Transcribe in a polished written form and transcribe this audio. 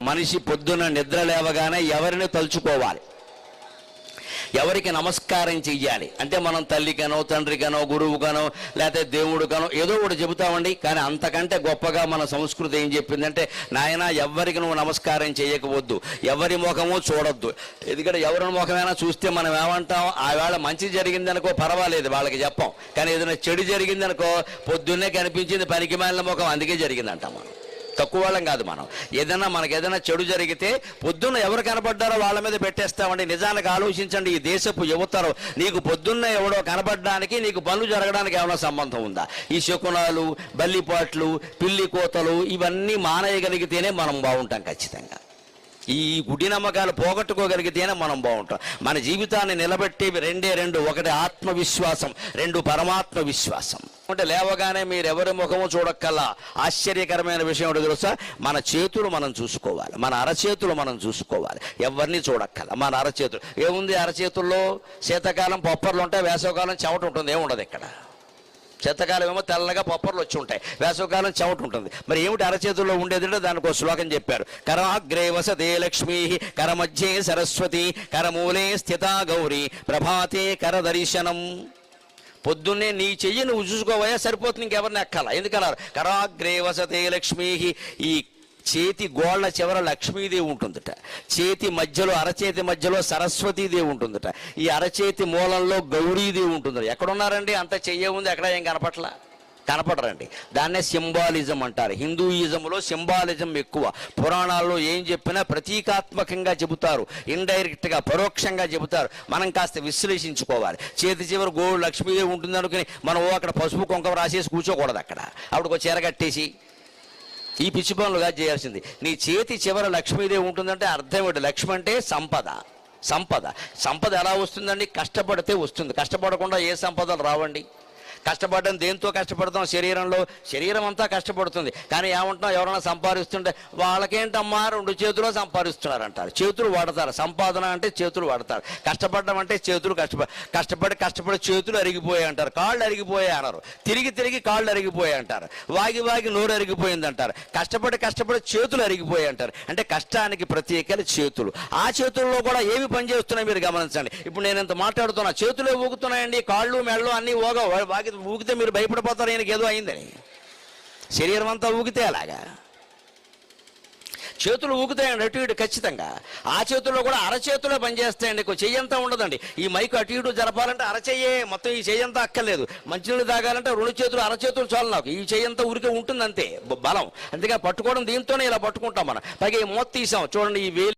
మనిషి పొద్దున నిద్ర లేవగానే ఎవరిని తలుచుకోవాలి, ఎవరికి నమస్కారం చెయ్యాలి అంటే మనం తల్లికనో తండ్రికనో గురువుకనో లేకపోతే దేవుడికనో ఏదో ఒకటి చెబుతామండి. కానీ అంతకంటే గొప్పగా మన సంస్కృతి ఏం చెప్పిందంటే, నాయన ఎవరికి నువ్వు నమస్కారం చేయకపోవద్దు, ఎవరి ముఖము చూడొద్దు. ఎందుకంటే ఎవరి ముఖమైనా చూస్తే మనం ఏమంటాం, ఆ వేళ మంచి జరిగిందనుకో పర్వాలేదు వాళ్ళకి చెప్పాం, కానీ ఏదైనా చెడు జరిగిందనుకో పొద్దున్నే కనిపించింది పనికి మాలిన ముఖం అందుకే జరిగిందంటాం. మనం తక్కువ వాళ్ళం కాదు. మనం మనకి ఏదైనా చెడు జరిగితే పొద్దున్న ఎవరు కనపడ్డారో వాళ్ళ మీద పెట్టేస్తామండి. నిజానికి ఆలోచించండి, ఈ దేశపు యువతరం నీకు పొద్దున్న ఎవడో కనపడడానికి నీకు పనులు జరగడానికి ఏమైనా సంబంధం ఉందా? ఈ శకునాలు, బల్లిపాట్లు, పిల్లి కోతలు ఇవన్నీ మానేయగలిగితేనే మనం బాగుంటాం. ఖచ్చితంగా ఈ గుడి నమ్మకాలు పోగొట్టుకోగలిగితేనే మనం బాగుంటాం. మన జీవితాన్ని నిలబెట్టేవి రెండు, ఒకటి ఆత్మవిశ్వాసం, రెండు పరమాత్మ విశ్వాసం. అంటే లేవగానే మీరు ఎవరి ముఖము చూడక్కల్లా ఆశ్చర్యకరమైన విషయం ఏంటో తెలుసా? మన చేతులు మనం చూసుకోవాలి, మన అరచేతులు మనం చూసుకోవాలి, ఎవరిని చూడక్కల్లా. మన అరచేతులు ఏముంది? అరచేతుల్లో శీతాకాలం పప్పర్లు ఉంటాయి, వేసవకాలం చెమట ఉంటుంది. ఏముండదు ఇక్కడ. శీతాకాలం ఏమో తెల్లగా పప్పర్లు వచ్చి ఉంటాయి, వేసవకాలం చెమట ఉంటుంది. మరి ఏమిటి అరచేతుల్లో ఉండేదంటే దానికి ఒక శ్లోకం చెప్పారు. కరాగ్రే వసతే లక్ష్మీ, కరమధ్యే సరస్వతి, కరమూలే స్థితా గౌరీ, ప్రభాతే కరదర్శనం. పొద్దున్నే నీ చెయ్యి నువ్వు చూసుకోవయా సరిపోతుంది, ఇంకెవరిని ఎక్కాల. ఎందుకన్నారు? కరాగ్రే వసతే లక్ష్మీ, ఈ చేతి గోళ్ల చివర లక్ష్మీదేవి ఉంటుందట, చేతి మధ్యలో అరచేతి మధ్యలో సరస్వతీదేవి ఉంటుందట, ఈ అరచేతి మూలంలో గౌరీదేవి ఉంటుందట. ఎక్కడున్నారండి? అంత చెయ్యే ఉంది, ఎక్కడ ఏం కనపడరండి. దాన్నే సింబాలిజం అంటారు. హిందూయిజంలో సింబాలిజం ఎక్కువ. పురాణాల్లో ఏం చెప్పినా ప్రతీకాత్మకంగా చెబుతారు, ఇండైరెక్ట్గా పరోక్షంగా చెబుతారు. మనం కాస్త విశ్లేషించుకోవాలి. చేతి చివరి గోడు లక్ష్మీదేవి ఉంటుంది అనుకుని మనం అక్కడ పసుపు కుంకం రాసేసి కూర్చోకూడదు. అక్కడ ఆవిడకు ఒక చీర కట్టేసి ఈ పిచ్చి పనులుగా చేయాల్సింది. నీ చేతి చివర లక్ష్మీదేవి ఉంటుందంటే అర్థం ఏంటి? లక్ష్మి అంటే సంపద. సంపద ఎలా వస్తుందండి? కష్టపడితే వస్తుంది. కష్టపడకుండా ఏ సంపదలు రావండి. కష్టపడడం దేంతో కష్టపడతాం? శరీరం అంతా కష్టపడుతుంది. కానీ ఏమంటున్నాం, ఎవరైనా సంపాదిస్తుంటే వాళ్ళకేంటమ్మా 2 చేతులు సంపాదిస్తున్నారు అంటారు. చేతులు వాడతారు. సంపాదన అంటే చేతులు వాడతారు. కష్టపడడం అంటే చేతులు కష్టపడి చేతులు అరిగిపోయాయి అంటారు, కాళ్ళు అరిగిపోయాయి అన్నారు. తిరిగి కాళ్ళు అరిగిపోయాయి అంటారు, వాగి నోరు అరిగిపోయింది అంటారు. కష్టపడి చేతులు అరిగిపోయాయి అంటారు. అంటే కష్టానికి ప్రత్యేకలు చేతులు. ఆ చేతుల్లో కూడా ఏమి పని చేస్తున్నాయి మీరు గమనించండి. ఇప్పుడు నేను ఇంత మాట్లాడుతున్నా, చేతులే ఊగుతున్నాయండి, కాళ్ళు మెళ్ళు అన్నీ ఊగితే మీరు భయపడిపోతారు, ఈయనకి ఏదో అయిందని. శరీరం అంతా ఊగితే అలాగా చేతులు ఊగుతాయండి అటు ఇటు ఖచ్చితంగా. ఆ చేతుల్లో కూడా అరచేతులే పనిచేస్తాయండి, చెయ్యంతా ఉండదండి. ఈ మైకు అటు ఇటు జరపాలంటే అరచెయ్యే, మొత్తం ఈ చెయ్యంతా అక్కర్లేదు. మంచినీళ్ళు తాగాలంటే 2 చేతులు అరచేతులు చాలు నాకు. ఈ చెయ్యంతా ఊరికే ఉంటుంది అంతే బలం. అందుకే పట్టుకోవడం దీంతోనే ఇలా పట్టుకుంటాం మనం. పైగా ఈ మూత తీసాం చూడండి, ఈ వేలు